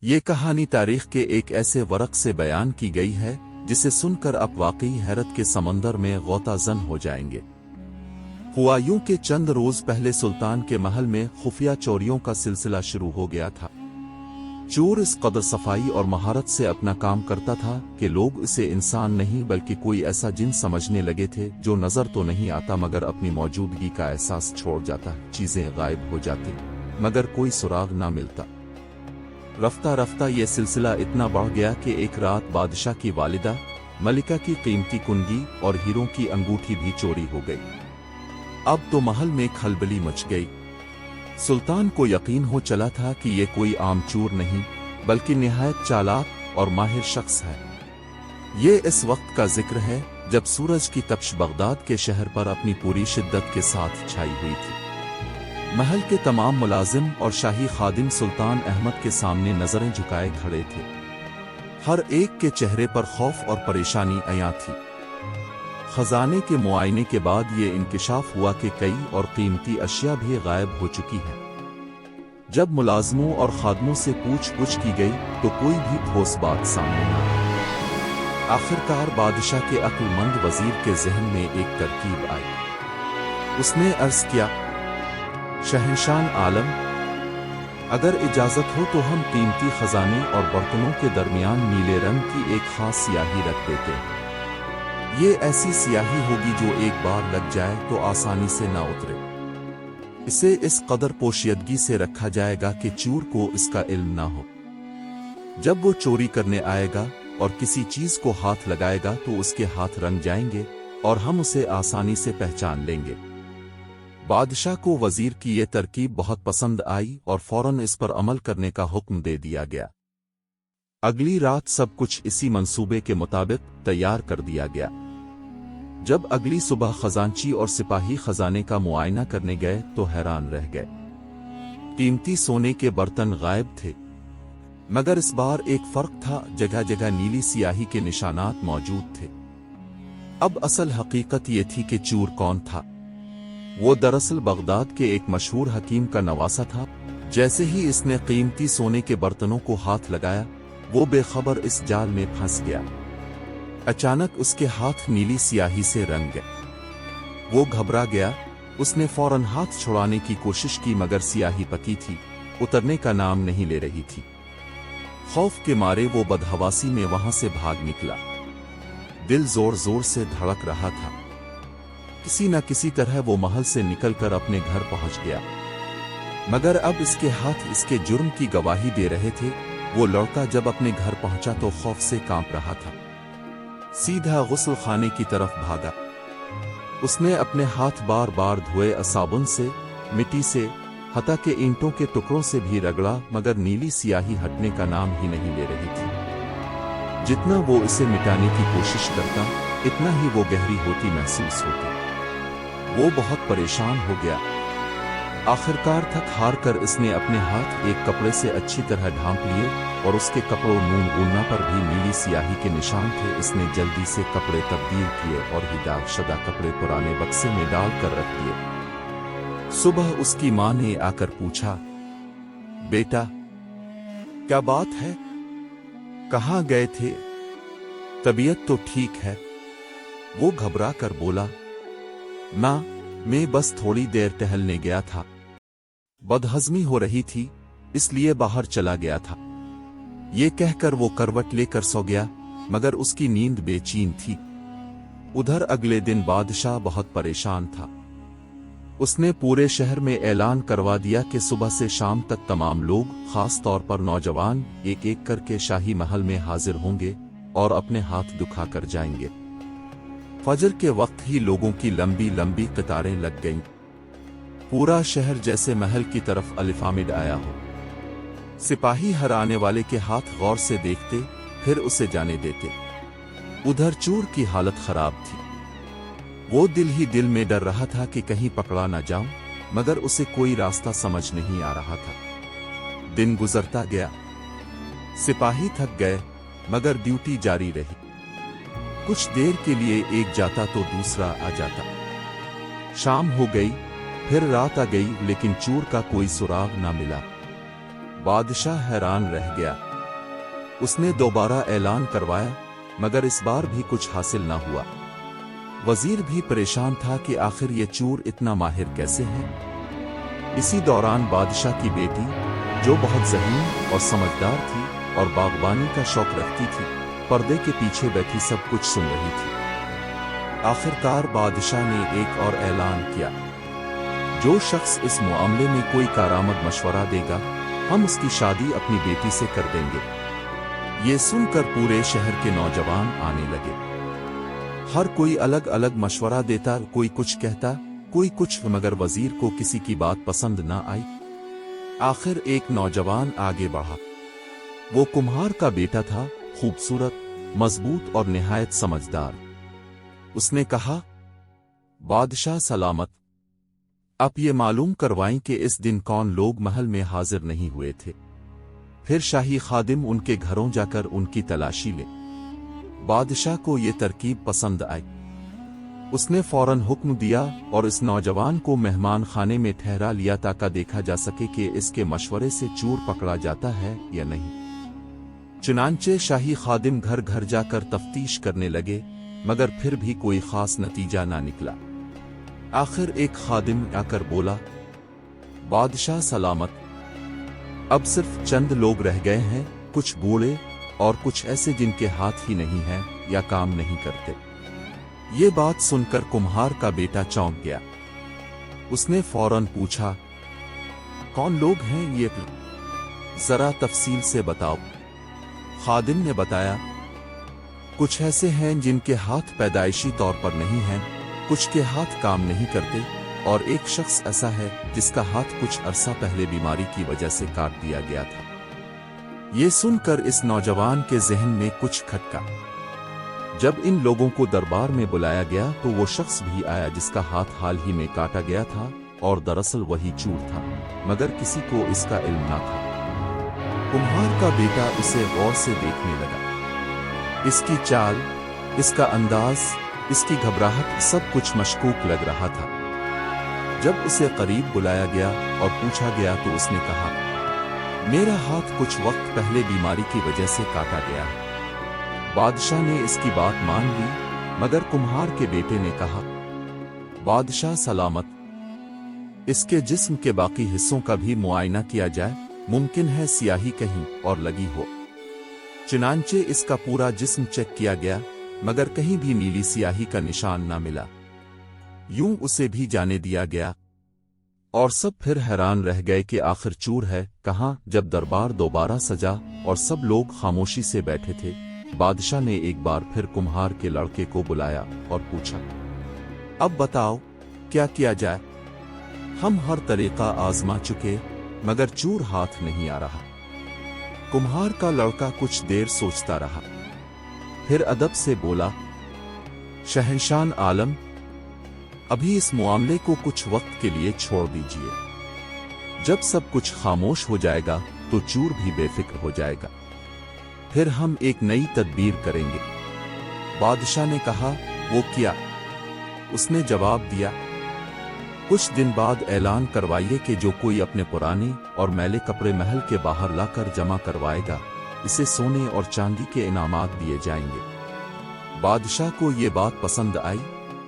ये कहानी तारीख के एक ऐसे वरक़ से बयान की गई है जिसे सुनकर आप वाकई हैरत के समंदर में गौताज़न हो जाएंगे। हुआ यूं के चंद रोज पहले सुल्तान के महल में खुफिया चोरियों का सिलसिला शुरू हो गया था। चोर इस कदर सफाई और महारत से अपना काम करता था कि लोग इसे इंसान नहीं बल्कि कोई ऐसा जिन समझने लगे थे जो नजर तो नहीं आता मगर अपनी मौजूदगी का एहसास छोड़ जाता। चीजें गायब हो जाती मगर कोई सुराग ना मिलता। रफ्ता रफ्ता ये सिलसिला इतना बढ़ गया कि एक रात बादशाह की वालिदा मलिका की कीमती कुंडी और हीरों की अंगूठी भी चोरी हो गई। अब तो महल में खलबली मच गई। सुल्तान को यकीन हो चला था कि ये कोई आम चोर नहीं बल्कि निहायत चालाक और माहिर शख्स है। ये इस वक्त का जिक्र है जब सूरज की तपिश बगदाद के शहर पर अपनी पूरी शिद्दत के साथ छाई हुई थी। महल के तमाम मुलाजिम और शाही खादिम सुल्तान अहमद के सामने नजरें झुकाए खड़े थे। हर एक के चेहरे पर खौफ और परेशानी अयां थी। खजाने के मुआयने के बाद ये इंकिशाफ हुआ कि कई और कीमती अशिया भी गायब हो चुकी हैं। जब मुलाजमों और खादमों से पूछ-पूछ की गई तो कोई भी ठोस बात सामने न आई। आखिरकार बादशाह के अक्लमंद वजीर के जहन में एक तरकीब आई। उसने अर्ज किया, शहंशाह आलम, अगर इजाजत हो तो हम कीमती खजाने और बर्तनों के दरमियान नीले रंग की एक खास स्याही रख देते हैं। ये ऐसी स्याही होगी जो एक बार लग जाए तो आसानी से ना उतरे। इसे इस कदर पोशीदगी से रखा जाएगा कि चोर को इसका इल्म ना हो। जब वो चोरी करने आएगा और किसी चीज को हाथ लगाएगा तो उसके हाथ रंग जाएंगे और हम उसे आसानी से पहचान लेंगे। बादशाह को वजीर की ये तरकीब बहुत पसंद आई और फौरन इस पर अमल करने का हुक्म दे दिया गया। अगली रात सब कुछ इसी मंसूबे के मुताबिक तैयार कर दिया गया। जब अगली सुबह खजांची और सिपाही खजाने का मुआयना करने गए तो हैरान रह गए। कीमती सोने के बर्तन गायब थे मगर इस बार एक फर्क था, जगह जगह नीली स्याही के निशानात मौजूद थे। अब असल हकीकत ये थी कि चोर कौन था। वो दरअसल बगदाद के एक मशहूर हकीम का नवासा था। जैसे ही इसने कीमती सोने के बर्तनों को हाथ लगाया वो बेखबर इस जाल में फंस गया। अचानक उसके हाथ नीली स्याही से रंग गए। वो घबरा गया। उसने फौरन हाथ छुड़ाने की कोशिश की मगर स्याही पकी थी, उतरने का नाम नहीं ले रही थी। खौफ के मारे वो बदहवासी में वहां से भाग निकला। दिल जोर जोर से धड़क रहा था। किसी न किसी तरह वो महल से निकलकर अपने घर पहुंच गया मगर अब इसके हाथ इसके जुर्म की गवाही दे रहे थे। वो लड़का जब अपने घर पहुंचा तो खौफ से कांप रहा था। सीधा गुस्ल खाने की तरफ भागा। उसने अपने हाथ बार बार धोए, साबुन से, मिट्टी से, हत्ता के ईंटों के टुकड़ों से भी रगड़ा मगर नीली स्याही हटने का नाम ही नहीं ले रही थी। जितना वो इसे मिटाने की कोशिश करता इतना ही वो गहरी होती महसूस होती। वो बहुत परेशान हो गया। आखिरकार थक हार कर इसने अपने हाथ एक कपड़े से अच्छी तरह ढांप लिए और उसके कपड़ों नून पर भी नीली स्याही के निशान थे। इसने जल्दी से कपड़े तब्दील किए और ही दाग शदा कपड़े पुराने बक्से में डाल कर रख दिए। सुबह उसकी मां ने आकर पूछा, बेटा क्या बात है, कहाँ गए थे, तबीयत तो ठीक है? वो घबरा कर बोला, मां मैं बस थोड़ी देर टहलने गया था, बदहजमी हो रही थी इसलिए बाहर चला गया था। ये कहकर वो करवट लेकर सो गया मगर उसकी नींद बेचैन थी। उधर अगले दिन बादशाह बहुत परेशान था। उसने पूरे शहर में ऐलान करवा दिया कि सुबह से शाम तक तमाम लोग, खास तौर पर नौजवान, एक एक करके शाही महल में हाजिर होंगे और अपने हाथ दुखा कर जाएंगे। फजर के वक्त ही लोगों की लंबी लंबी कतारें लग गईं। पूरा शहर जैसे महल की तरफ अलिफामिड आया हो। सिपाही हर आने वाले के हाथ गौर से देखते फिर उसे जाने देते। उधर चोर की हालत खराब थी। वो दिल ही दिल में डर रहा था कि कहीं पकड़ा ना जाऊं मगर उसे कोई रास्ता समझ नहीं आ रहा था। दिन गुजरता गया। सिपाही थक गए मगर ड्यूटी जारी रही। कुछ देर के लिए एक जाता तो दूसरा आ जाता। शाम हो गई, फिर रात आ गई लेकिन चोर का कोई सुराग ना मिला। बादशाह हैरान रह गया। اس نے دوبارہ اعلان کروایا مگر اس بار بھی کچھ حاصل نہ ہوا۔ وزیر بھی پریشان تھا کہ آخر یہ چور اتنا ماہر کیسے ہے۔ اسی دوران بادشاہ کی بیٹی جو بہت ذہین اور سمجھدار تھی اور باغبانی کا شوق رکھتی تھی، پردے کے پیچھے بیٹھی سب کچھ سن رہی تھی۔ آخرکار بادشاہ نے ایک اور اعلان کیا، جو شخص اس معاملے میں کوئی کارآمد مشورہ دے گا، ہم اس کی شادی اپنی بیٹی سے کر دیں گے۔ یہ سن کر پورے شہر کے نوجوان آنے لگے۔ ہر کوئی الگ الگ مشورہ دیتا، کوئی کچھ کہتا، کوئی کچھ، مگر وزیر کو کسی کی بات پسند نہ آئی۔ آخر ایک نوجوان آگے بڑھا۔ وہ کمہار کا بیٹا تھا، خوبصورت، مضبوط اور نہایت سمجھدار۔ اس نے کہا، بادشاہ سلامت، آپ یہ معلوم کروائیں کہ اس دن کون لوگ محل میں حاضر نہیں ہوئے تھے، پھر شاہی خادم ان کے گھروں جا کر ان کی تلاشی لے۔ بادشاہ کو یہ ترکیب پسند آئی۔ اس نے فوراً حکم دیا اور اس نوجوان کو مہمان خانے میں ٹھہرا لیا تاکہ دیکھا جا سکے کہ اس کے مشورے سے چور پکڑا جاتا ہے یا نہیں۔ چنانچہ شاہی خادم گھر گھر جا کر تفتیش کرنے لگے، مگر پھر بھی کوئی خاص نتیجہ نہ نکلا۔ آخر ایک خادم آ کر بولا، بادشاہ سلامت، اب صرف چند لوگ رہ گئے ہیں، کچھ بوڑھے اور کچھ ایسے جن کے ہاتھ ہی نہیں ہیں یا کام نہیں کرتے۔ یہ بات سن کر کمہار کا بیٹا چونک گیا۔ اس نے فوراً پوچھا، کون لوگ ہیں یہ؟ ذرا تفصیل سے بتاؤ۔ خادم نے بتایا، کچھ ایسے ہیں جن کے ہاتھ پیدائشی طور پر نہیں ہیں، کچھ کے ہاتھ کام نہیں کرتے، اور ایک شخص ایسا ہے جس کا ہاتھ کچھ عرصہ پہلے بیماری کی وجہ سے کاٹ دیا گیا تھا۔ یہ سن کر اس نوجوان کے ذہن میں کچھ کھٹکا۔ جب ان لوگوں کو دربار میں بلایا گیا تو وہ شخص بھی آیا جس کا ہاتھ حال ہی میں کاٹا گیا تھا، اور دراصل وہی چور تھا، مگر کسی کو اس کا علم نہ تھا۔ کمہار کا بیٹا اسے غور سے دیکھنے لگا۔ اس کی چال، اس کا انداز، اس کی گھبراہٹ، سب کچھ مشکوک لگ رہا تھا۔ جب اسے قریب بلایا گیا اور پوچھا گیا تو اس نے کہا، میرا ہاتھ کچھ وقت پہلے بیماری کی وجہ سے کاٹا گیا ہے۔ بادشاہ نے اس کی بات مان لی، مگر کمہار کے بیٹے نے کہا، بادشاہ سلامت، اس کے جسم کے باقی حصوں کا بھی معائنہ کیا جائے، ممکن ہے سیاہی کہیں اور لگی ہو۔ چنانچہ اس کا پورا جسم چیک کیا گیا، مگر کہیں بھی نیلی سیاہی کا نشان نہ ملا۔ یوں اسے بھی جانے دیا گیا، اور سب پھر حیران رہ گئے کہ آخر چور ہے کہاں۔ جب دربار دوبارہ سجا اور سب لوگ خاموشی سے بیٹھے تھے، بادشاہ نے ایک بار پھر کمہار کے لڑکے کو بلایا اور پوچھا، اب بتاؤ کیا کیا جائے؟ ہم ہر طریقہ آزما چکے، مگر چور ہاتھ نہیں آ رہا۔ کمہار کا لڑکا کچھ دیر سوچتا رہا، پھر ادب سے بولا، شہنشاہ عالم، ابھی اس معاملے کو کچھ وقت کے لیے چھوڑ دیجیے۔ جب سب کچھ خاموش ہو جائے گا تو چور بھی بے فکر ہو جائے گا، پھر ہم ایک نئی تدبیر کریں گے۔ بادشاہ نے کہا، وہ کیا؟ اس نے جواب دیا، کچھ دن بعد اعلان کروائیے کہ جو کوئی اپنے پرانے اور میلے کپڑے محل کے باہر لا کر جمع کروائے گا، اسے سونے اور چاندی کے انعامات دیے جائیں گے۔ بادشاہ کو یہ بات پسند آئی،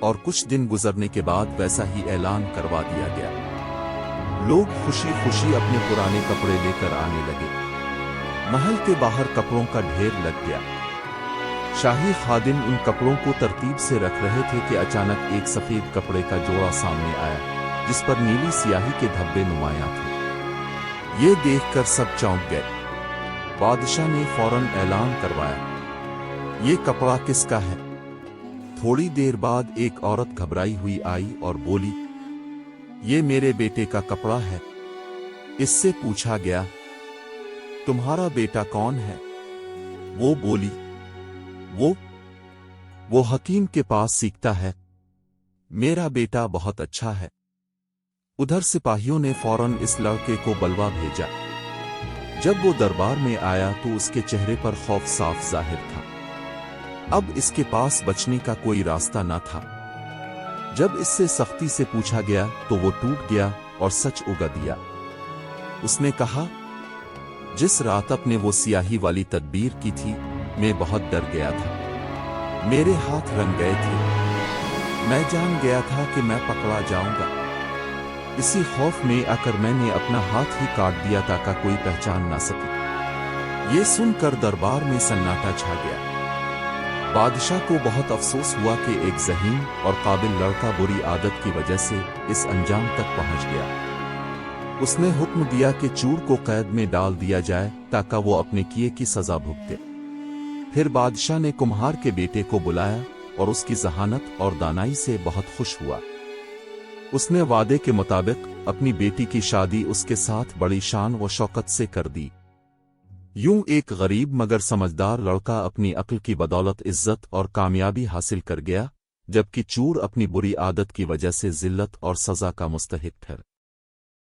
اور کچھ دن گزرنے کے بعد ویسا ہی اعلان کروا دیا گیا۔ لوگ خوشی خوشی اپنے پرانے کپڑے لے کر آنے لگے۔ محل کے باہر کپڑوں کا ڈھیر لگ گیا۔ شاہی خادم ان کپڑوں کو ترتیب سے رکھ رہے تھے کہ اچانک ایک سفید کپڑے کا جوڑا سامنے آیا، جس پر نیلی سیاہی کے دھبے نمایاں تھے۔ یہ دیکھ کر سب چونک گئے۔ بادشاہ نے فوراً اعلان کروایا، یہ کپڑا کس کا ہے؟ تھوڑی دیر بعد ایک عورت گھبرائی ہوئی آئی اور بولی، یہ میرے بیٹے کا کپڑا ہے۔ اس سے پوچھا گیا، تمہارا بیٹا کون ہے؟ وہ بولی، وہ حکیم کے پاس سیکھتا ہے، میرا بیٹا بہت اچھا ہے۔ ادھر سپاہیوں نے فوراً اس لڑکے کو بلوا بھیجا۔ جب وہ دربار میں آیا تو اس کے چہرے پر خوف صاف ظاہر تھا۔ اب اس کے پاس بچنے کا کوئی راستہ نہ تھا۔ جب اس سے سختی سے پوچھا گیا تو وہ ٹوٹ گیا اور سچ اگا دیا۔ اس نے کہا، जिस रात अपने वो सियाही वाली तदबीर की थी, मैं बहुत डर गया था। मेरे हाथ रंग गए थे। मैं जान गया था कि मैं पकड़ा जाऊंगा। इसी खौफ में आकर मैंने अपना हाथ ही काट दिया ताकि कोई पहचान ना सके। ये सुनकर दरबार में सन्नाटा छा गया। बादशाह को बहुत अफसोस हुआ कि एक ज़हीन और काबिल लड़का बुरी आदत की वजह से इस अंजाम तक पहुंच गया। उसने हुक्म दिया कि चूर को कैद में डाल दिया जाए ताकि वो अपने किए की सजा भुगते। फिर बादशाह ने कुम्हार के बेटे को बुलाया और उसकी जहानत और दानाई से बहुत खुश हुआ। उसने वादे के मुताबिक अपनी बेटी की शादी उसके साथ बड़ी शान व शौकत से कर दी। यूं एक गरीब मगर समझदार लड़का अपनी अक्ल की बदौलत इज्जत और कामयाबी हासिल कर गया, जबकि चूर अपनी बुरी आदत की वजह से जिल्लत और सजा का मुस्तहिक ठहरा।